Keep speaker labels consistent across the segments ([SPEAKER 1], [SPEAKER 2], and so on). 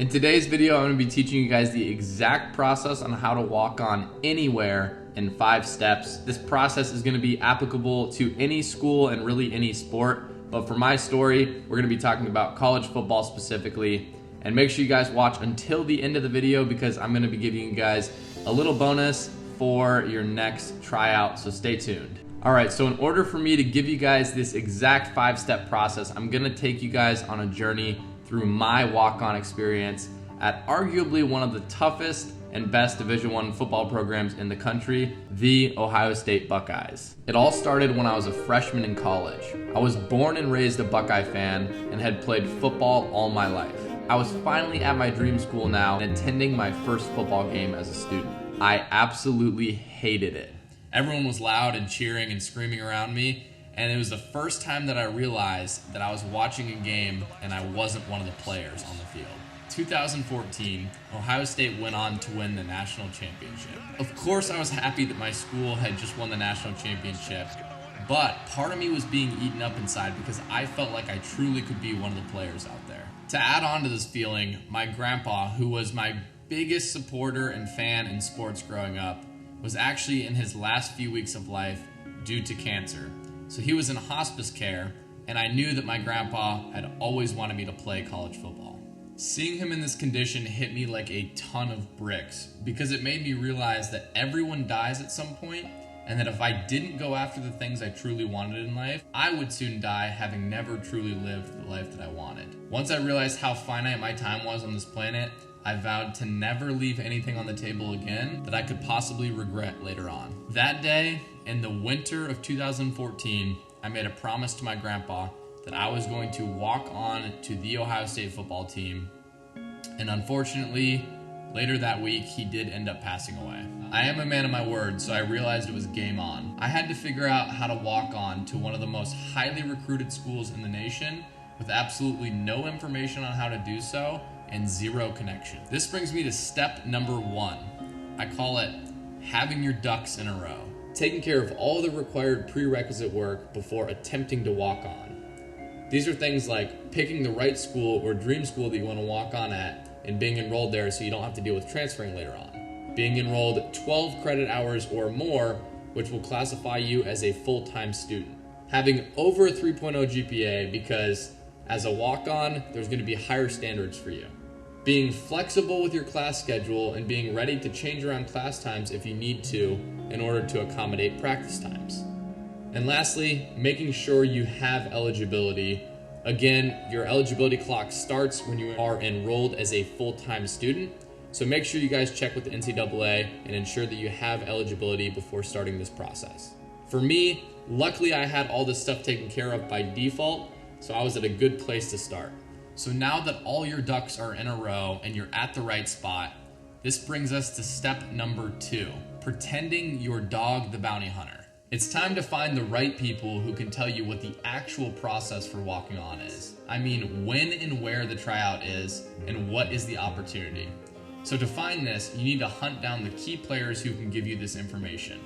[SPEAKER 1] In today's video, I'm going to be teaching you guys the exact process on how to walk on anywhere in 5 steps. This process is going to be applicable to any school and really any sport. But for my story, we're going to be talking about college football specifically. And make sure you guys watch until the end of the video because I'm going to be giving you guys a little bonus for your next tryout. So stay tuned. All right, so in order for me to give you guys this exact 5-step process, I'm going to take you guys on a journey through my walk-on experience at arguably one of the toughest and best Division I football programs in the country, the Ohio State Buckeyes. It all started when I was a freshman in college. I was born and raised a Buckeye fan and had played football all my life. I was finally at my dream school now and attending my first football game as a student. I absolutely hated it. Everyone was loud and cheering and screaming around me, and it was the first time that I realized that I was watching a game and I wasn't one of the players on the field. 2014, Ohio State went on to win the national championship. Of course, I was happy that my school had just won the national championship, but part of me was being eaten up inside because I felt like I truly could be one of the players out there. To add on to this feeling, my grandpa, who was my biggest supporter and fan in sports growing up, was actually in his last few weeks of life due to cancer. So he was in hospice care, and I knew that my grandpa had always wanted me to play college football. Seeing him in this condition hit me like a ton of bricks because it made me realize that everyone dies at some point, and that if I didn't go after the things I truly wanted in life, I would soon die having never truly lived the life that I wanted. Once I realized how finite my time was on this planet, I vowed to never leave anything on the table again that I could possibly regret later on. That day, in the winter of 2014, I made a promise to my grandpa that I was going to walk on to the Ohio State football team. And unfortunately, later that week, he did end up passing away. I am a man of my word, so I realized it was game on. I had to figure out how to walk on to one of the most highly recruited schools in the nation with absolutely no information on how to do so and zero connection. This brings me to step number 1. I call it having your ducks in a row. Taking care of all the required prerequisite work before attempting to walk on. These are things like picking the right school or dream school that you want to walk on at and being enrolled there so you don't have to deal with transferring later on. Being enrolled 12 credit hours or more, which will classify you as a full-time student. Having over a 3.0 GPA because as a walk-on, there's going to be higher standards for you. Being flexible with your class schedule and being ready to change around class times if you need to in order to accommodate practice times. And lastly, making sure you have eligibility. Again, your eligibility clock starts when you are enrolled as a full-time student. So make sure you guys check with the NCAA and ensure that you have eligibility before starting this process. For me, luckily I had all this stuff taken care of by default, so I was at a good place to start. So now that all your ducks are in a row and you're at the right spot, this brings us to step number 2, pretending you're Dog the Bounty Hunter. It's time to find the right people who can tell you what the actual process for walking on is. I mean, when and where the tryout is and what is the opportunity. So to find this, you need to hunt down the key players who can give you this information.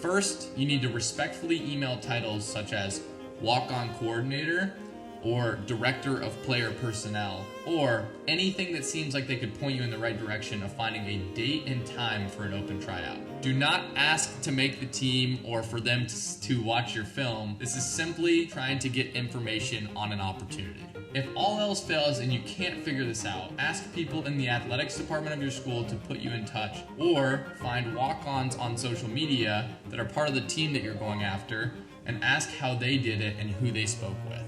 [SPEAKER 1] First, you need to respectfully email titles such as walk-on coordinator, or director of player personnel, or anything that seems like they could point you in the right direction of finding a date and time for an open tryout. Do not ask to make the team or for them to watch your film. This is simply trying to get information on an opportunity. If all else fails and you can't figure this out, ask people in the athletics department of your school to put you in touch, or find walk-ons on social media that are part of the team that you're going after and ask how they did it and who they spoke with.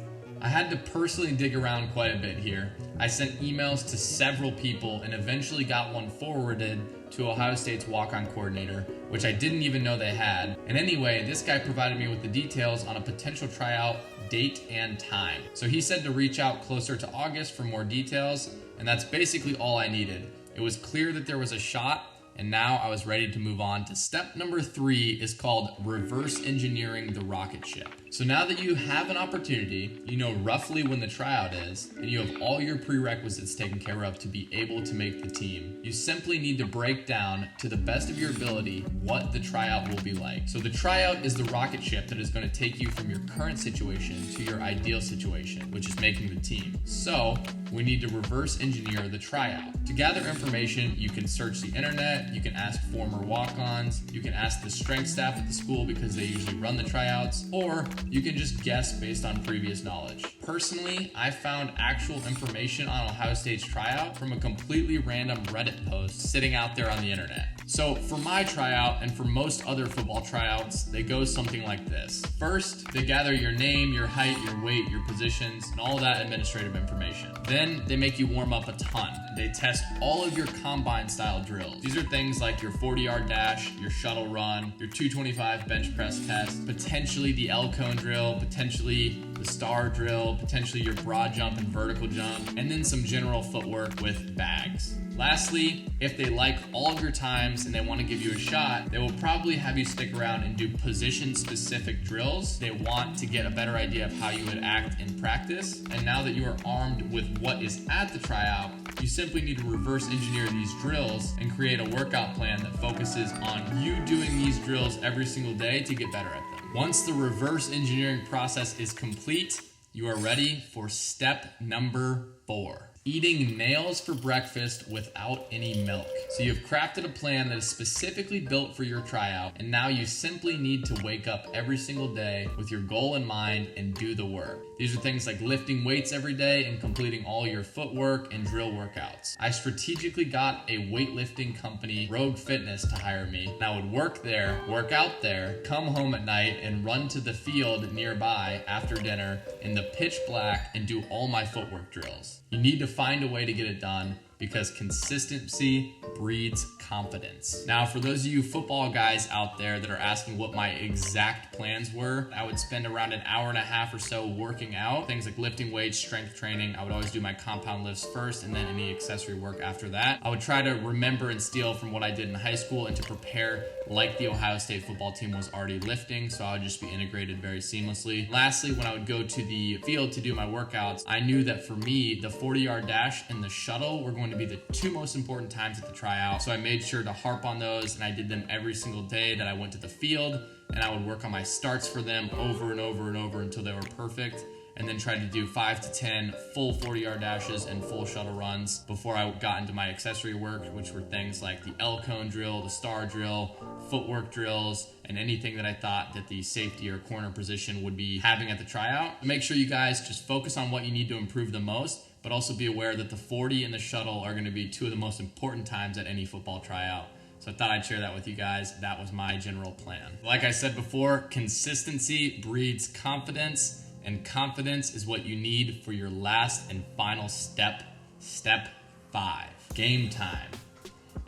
[SPEAKER 1] I had to personally dig around quite a bit here. I sent emails to several people and eventually got one forwarded to Ohio State's walk-on coordinator, which I didn't even know they had. And anyway, this guy provided me with the details on a potential tryout, date, and time. So he said to reach out closer to August for more details, and that's basically all I needed. It was clear that there was a shot, and now I was ready to move on to step number 3 is called reverse engineering the rocket ship. So now that you have an opportunity, you know roughly when the tryout is, and you have all your prerequisites taken care of to be able to make the team, you simply need to break down to the best of your ability what the tryout will be like. So the tryout is the rocket ship that is going to take you from your current situation to your ideal situation, which is making the team. So we need to reverse engineer the tryout. To gather information, you can search the internet, you can ask former walk-ons, you can ask the strength staff at the school because they usually run the tryouts, or you can just guess based on previous knowledge. Personally, I found actual information on Ohio State's tryout from a completely random Reddit post sitting out there on the internet. So for my tryout and for most other football tryouts, they go something like this. First, they gather your name, your height, your weight, your positions, and all that administrative information. Then they make you warm up a ton. They test all of your combine style drills. These are things like your 40-yard dash, your shuttle run, your 225 bench press test, potentially the L-cone drill, potentially the star drill, potentially your broad jump and vertical jump, and then some general footwork with bags. Lastly, if they like all of your times and they want to give you a shot, they will probably have you stick around and do position-specific drills. They want to get a better idea of how you would act in practice. And now that you are armed with what is at the tryout, you simply need to reverse engineer these drills and create a workout plan that focuses on you doing these drills every single day to get better at them. Once the reverse engineering process is complete, you are ready for step number 4. Eating nails for breakfast without any milk. So you've crafted a plan that is specifically built for your tryout, and now you simply need to wake up every single day with your goal in mind and do the work. These are things like lifting weights every day and completing all your footwork and drill workouts. I strategically got a weightlifting company, Rogue Fitness, to hire me, and I would work there, work out there, come home at night, and run to the field nearby after dinner in the pitch black and do all my footwork drills. You need to find a way to get it done because consistency breeds confidence. Now, for those of you football guys out there that are asking what my exact plans were, I would spend around an hour and a half or so working out. Things like lifting weights, strength training. I would always do my compound lifts first and then any accessory work after that. I would try to remember and steal from what I did in high school and to prepare like the Ohio State football team was already lifting, so I would just be integrated very seamlessly. Lastly, when I would go to the field to do my workouts, I knew that for me, the 40-yard dash and the shuttle were going to be the two most important times at the tryout. So I made sure to harp on those, and I did them every single day that I went to the field, and I would work on my starts for them over and over and over until they were perfect, and then tried to do 5 to 10 full 40-yard dashes and full shuttle runs before I got into my accessory work, which were things like the L-cone drill, the star drill, footwork drills, and anything that I thought that the safety or corner position would be having at the tryout. Make sure you guys just focus on what you need to improve the most, but also be aware that the 40 and the shuttle are going to be two of the most important times at any football tryout. So I thought I'd share that with you guys. That was my general plan. Like I said before, consistency breeds confidence, and confidence is what you need for your last and final step, step 5, game time.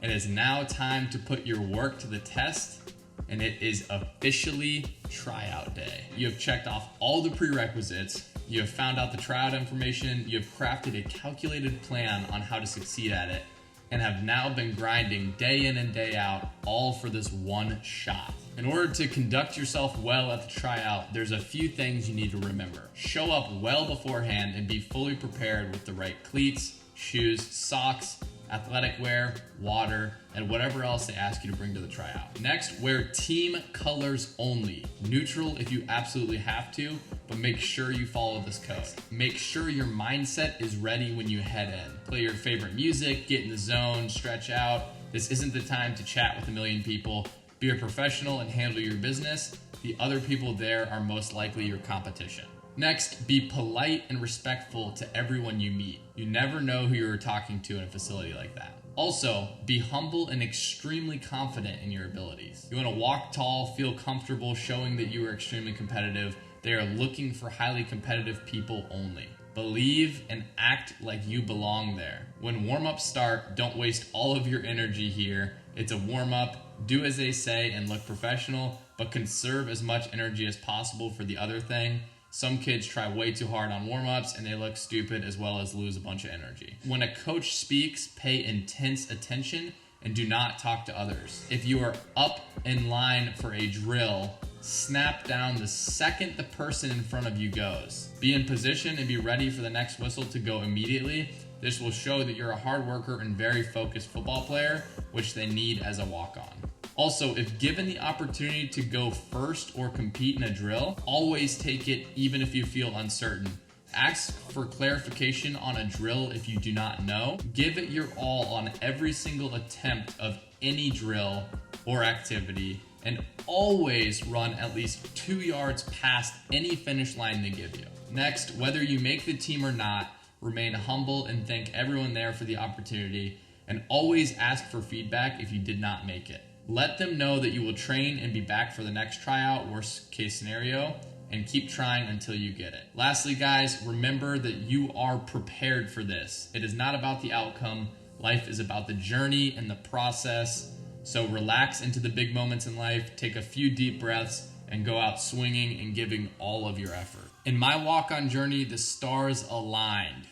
[SPEAKER 1] It is now time to put your work to the test, and it is officially tryout day. You have checked off all the prerequisites. You have found out the tryout information. You have crafted a calculated plan on how to succeed at it, and have now been grinding day in and day out, all for this one shot. In order to conduct yourself well at the tryout, there's a few things you need to remember. Show up well beforehand and be fully prepared with the right cleats, shoes, socks, athletic wear, water, and whatever else they ask you to bring to the tryout. Next, wear team colors only. Neutral if you absolutely have to, but make sure you follow this code. Make sure your mindset is ready when you head in. Play your favorite music, get in the zone, stretch out. This isn't the time to chat with a million people. Be a professional and handle your business. The other people there are most likely your competition. Next, be polite and respectful to everyone you meet. You never know who you're talking to in a facility like that. Also, be humble and extremely confident in your abilities. You want to walk tall, feel comfortable, showing that you are extremely competitive. They are looking for highly competitive people only. Believe and act like you belong there. When warm-ups start, don't waste all of your energy here. It's a warm-up. Do as they say and look professional, but conserve as much energy as possible for the other thing. Some kids try way too hard on warm-ups and they look stupid as well as lose a bunch of energy. When a coach speaks, pay intense attention and do not talk to others. If you are up in line for a drill, snap down the second the person in front of you goes. Be in position and be ready for the next whistle to go immediately. This will show that you're a hard worker and very focused football player, which they need as a walk-on. Also, if given the opportunity to go first or compete in a drill, always take it even if you feel uncertain. Ask for clarification on a drill if you do not know. Give it your all on every single attempt of any drill or activity, and always run at least 2 yards past any finish line they give you. Next, whether you make the team or not, remain humble and thank everyone there for the opportunity, and always ask for feedback if you did not make it. Let them know that you will train and be back for the next tryout, worst case scenario, and keep trying until you get it. Lastly, guys, remember that you are prepared for this. It is not about the outcome. Life is about the journey and the process. So relax into the big moments in life, take a few deep breaths, and go out swinging and giving all of your effort. In my walk-on journey, the stars aligned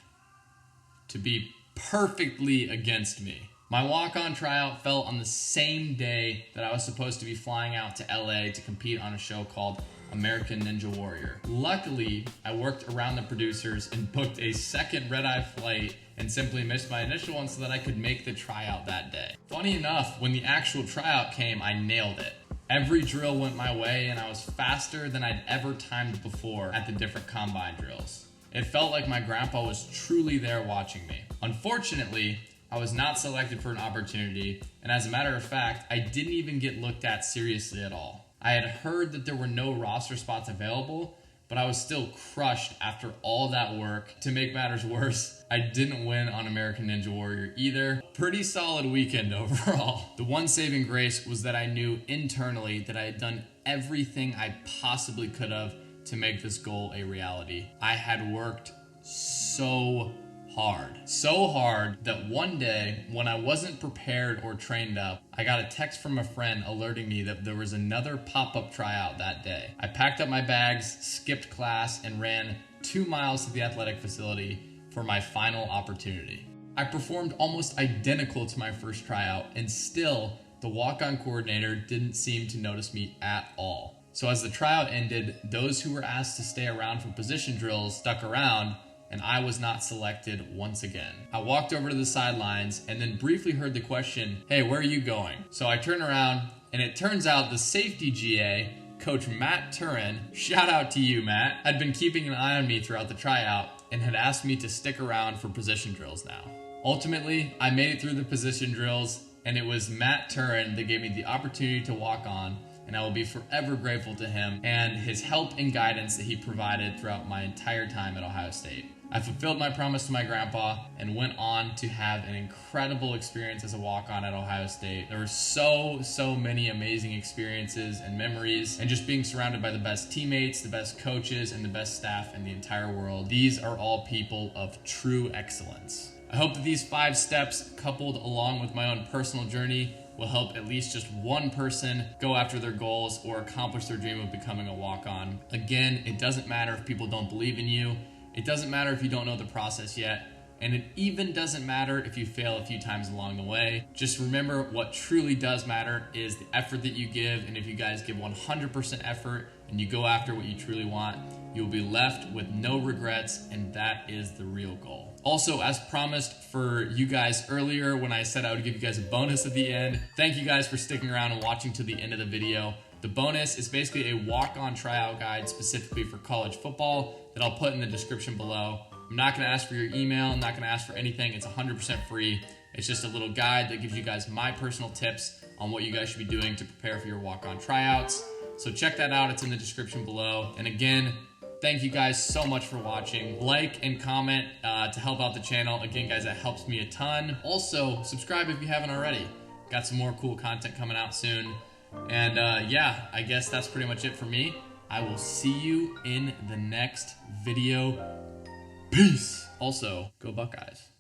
[SPEAKER 1] to be perfectly against me. My walk-on tryout fell on the same day that I was supposed to be flying out to LA to compete on a show called American Ninja Warrior. Luckily, I worked around the producers and booked a second red-eye flight and simply missed my initial one so that I could make the tryout that day. Funny enough, when the actual tryout came, I nailed it. Every drill went my way and I was faster than I'd ever timed before at the different combine drills. It felt like my grandpa was truly there watching me. Unfortunately, I was not selected for an opportunity, and as a matter of fact, I didn't even get looked at seriously at all. I had heard that there were no roster spots available, but I was still crushed after all that work. To make matters worse, I didn't win on American Ninja Warrior either. Pretty solid weekend overall. The one saving grace was that I knew internally that I had done everything I possibly could have to make this goal a reality. I had worked so hard that one day when I wasn't prepared or trained up, I got a text from a friend alerting me that there was another pop-up tryout that day. I packed up my bags, skipped class, and ran 2 miles to the athletic facility for my final opportunity. I performed almost identical to my first tryout, and still the walk-on coordinator didn't seem to notice me at all. So as the tryout ended, those who were asked to stay around for position drills stuck around, and I was not selected once again. I walked over to the sidelines and then briefly heard the question, "Hey, where are you going?" So I turned around, and it turns out the safety GA, Coach Matt Turin, shout out to you, Matt, had been keeping an eye on me throughout the tryout and had asked me to stick around for position drills now. Ultimately, I made it through the position drills, and it was Matt Turin that gave me the opportunity to walk on, and I will be forever grateful to him and his help and guidance that he provided throughout my entire time at Ohio State. I fulfilled my promise to my grandpa and went on to have an incredible experience as a walk-on at Ohio State. There were so many amazing experiences and memories, and just being surrounded by the best teammates, the best coaches, and the best staff in the entire world. These are all people of true excellence. I hope that these 5 steps, coupled along with my own personal journey, will help at least just one person go after their goals or accomplish their dream of becoming a walk-on. Again, it doesn't matter if people don't believe in you. It doesn't matter if you don't know the process yet. And it even doesn't matter if you fail a few times along the way. Just remember, what truly does matter is the effort that you give. And if you guys give 100% effort and you go after what you truly want, you'll be left with no regrets, and that is the real goal. Also, as promised for you guys earlier when I said I would give you guys a bonus at the end, thank you guys for sticking around and watching to the end of the video. The bonus is basically a walk-on tryout guide specifically for college football that I'll put in the description below. I'm not gonna ask for your email, I'm not gonna ask for anything, it's 100% free. It's just a little guide that gives you guys my personal tips on what you guys should be doing to prepare for your walk-on tryouts. So check that out, it's in the description below. And again, thank you guys so much for watching. Like and comment to help out the channel. Again, guys, that helps me a ton. Also, subscribe if you haven't already. Got some more cool content coming out soon. And yeah, I guess that's pretty much it for me. I will see you in the next video. Peace. Also, go Buckeyes.